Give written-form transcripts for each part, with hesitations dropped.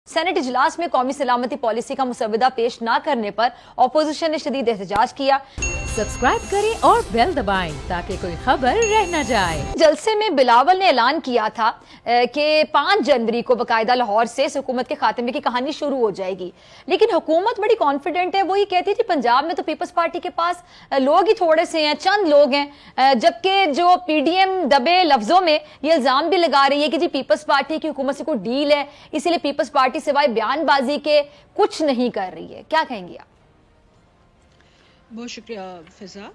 Senate इजलास में कौमी सलामती पॉलिसी का मुसवदा पेश न करने पर ऑपोजिशन ने शदीद एहतजाज किया। सब्सक्राइब करें और बेल दबाएं ताकि कोई खबर रह न जाए। जलसे में बिलावल ने ऐलान किया था कि 5 जनवरी को बाकायदा लाहौर से इस हुकूमत के खात्मे की कहानी शुरू हो जाएगी, लेकिन हुकूमत बड़ी कॉन्फिडेंट है। वो ये कहती थी पंजाब में तो पीपल्स पार्टी के पास लोग ही थोड़े से हैं, चंद लोग हैं, जबकि जो पीडीएम दबे लफ्जों में ये इल्जाम भी लगा रही है कि जी पीपल्स पार्टी की हुकूमत से कोई डील है, इसीलिए पीपल्स पार्टी सिवाय बयानबाजी के कुछ नहीं कर रही है। क्या कहेंगे आप? बहुत शुक्रिया फिजा।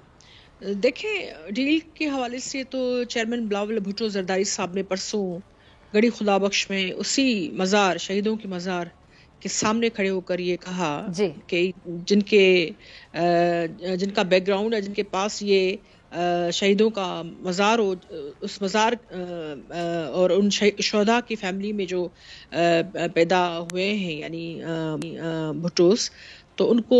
देखें, डील के हवाले से तो चेयरमैन बिलावल भुट्टो जरदारी साहब ने परसों गड़ी खुदा बख्श में उसी मज़ार, शहीदों के मज़ार के सामने खड़े होकर ये कहा कि जिनका बैकग्राउंड है, जिनके पास ये शहीदों का मज़ार हो, उस मज़ार और उन शहदा की फैमिली में जो पैदा हुए हैं यानी भुट्टोस, तो उनको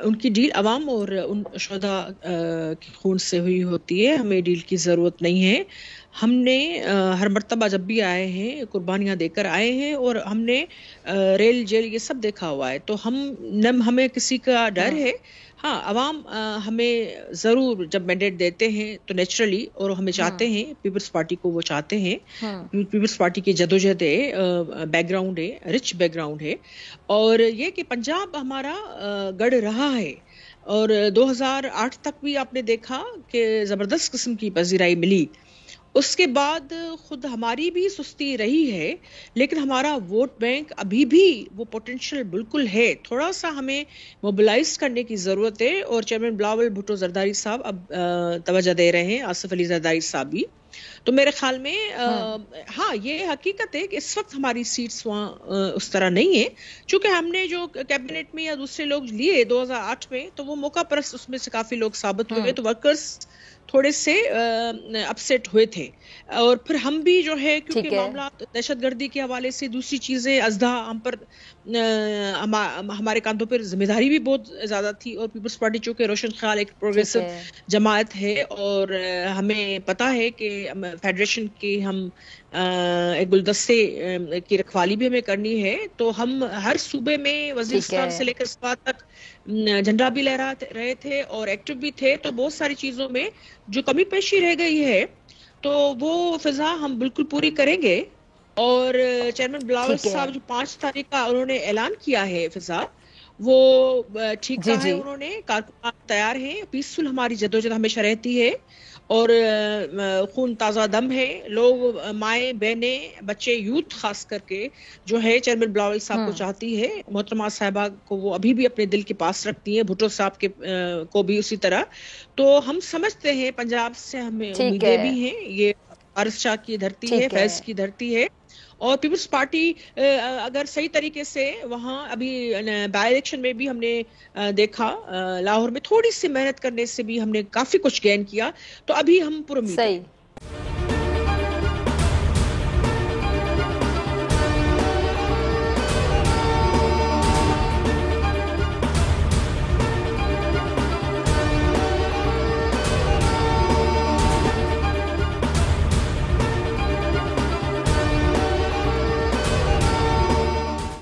उनकी डील अवाम और उन शहदा के खून से हुई होती है। हमें डील की ज़रूरत नहीं है। हमने हर मर्तबा जब भी आए हैं कुर्बानियाँ देकर आए हैं और हमने रेल जेल ये सब देखा हुआ है, तो हमें किसी का डर है। हाँ, अवाम हमें ज़रूर जब मैंडेट देते हैं तो नेचुरली, और हमें चाहते हैं, पीपल्स पार्टी को वो चाहते हैं। पीपल्स पार्टी की जदोजहद है, बैकग्राउंड है, रिच बैकग्राउंड है, और ये कि पंजाब हमारा गढ़ रहा है। और 2008 तक भी आपने देखा कि ज़बरदस्त किस्म की पजीराई मिली। उसके बाद खुद हमारी भी सुस्ती रही है, लेकिन हमारा वोट बैंक अभी भी वो पोटेंशियल बिल्कुल है। थोड़ा सा हमें मोबिलाइज करने की ज़रूरत है, और चेयरमैन बिलावल भुट्टो जरदारी साहब अब तवज्जो दे रहे हैं, आसिफ अली जरदारी साहब भी। तो मेरे ख्याल में हाँ, ये हकीकत है कि इस वक्त हमारी सीट्स वहाँ उस तरह नहीं है, चूँकि हमने जो कैबिनेट में या दूसरे लोग लिए 2008 में, तो वो मौका परस्त उसमें से काफ़ी लोग साबित हुए, तो वर्कर्स थोड़े से अपसेट हुए थे। और फिर हम भी जो है, क्योंकि मामला दहशतगर्दी के हवाले से, दूसरी चीज़ें अज़दा हम पर, हमारे कांधों पर जिम्मेदारी भी बहुत ज़्यादा थी। और पीपल्स पार्टी चूँकि रोशन ख्याल एक प्रोग्रेसिव जमात है, और हमें पता है कि फेडरेशन के हम एक गुलदस्ते की रखवाली भी हमें करनी है, तो हम हर सूबे में वज़ीरिस्तान से लेकर स्वात तक झंडा भी लहरा रहे थे और एक्टिव भी थे। तो बहुत सारी चीज़ों में जो कमी पेशी रह गई है, तो वो फिजा हम बिल्कुल पूरी करेंगे। और चेयरमैन बिलावल साहब जो 5 तारीख का उन्होंने ऐलान किया है फिजा, वो ठीक कहा है उन्होंने। कारकुनान तैयार हैं, पीसफुल हमारी जदोजहद हमेशा रहती है, और खून ताज़ा दम है। लोग, माएँ, बहनें, बच्चे, यूथ खास करके जो है चेयरमैन बिलावल साहब को चाहती है। मोहतरमा साहिबा को वो अभी भी अपने दिल के पास रखती है, भुट्टो साहब के को भी उसी तरह। तो हम समझते हैं पंजाब से हमें उम्मीदें भी हैं। ये वारिस शाह की धरती है, फैज़ की धरती है, और पीपल्स पार्टी अगर सही तरीके से वहाँ अभी बाय इलेक्शन में भी हमने देखा, लाहौर में थोड़ी सी मेहनत करने से भी हमने काफ़ी कुछ गेन किया। तो अभी हम पूरी उम्मीद हैं।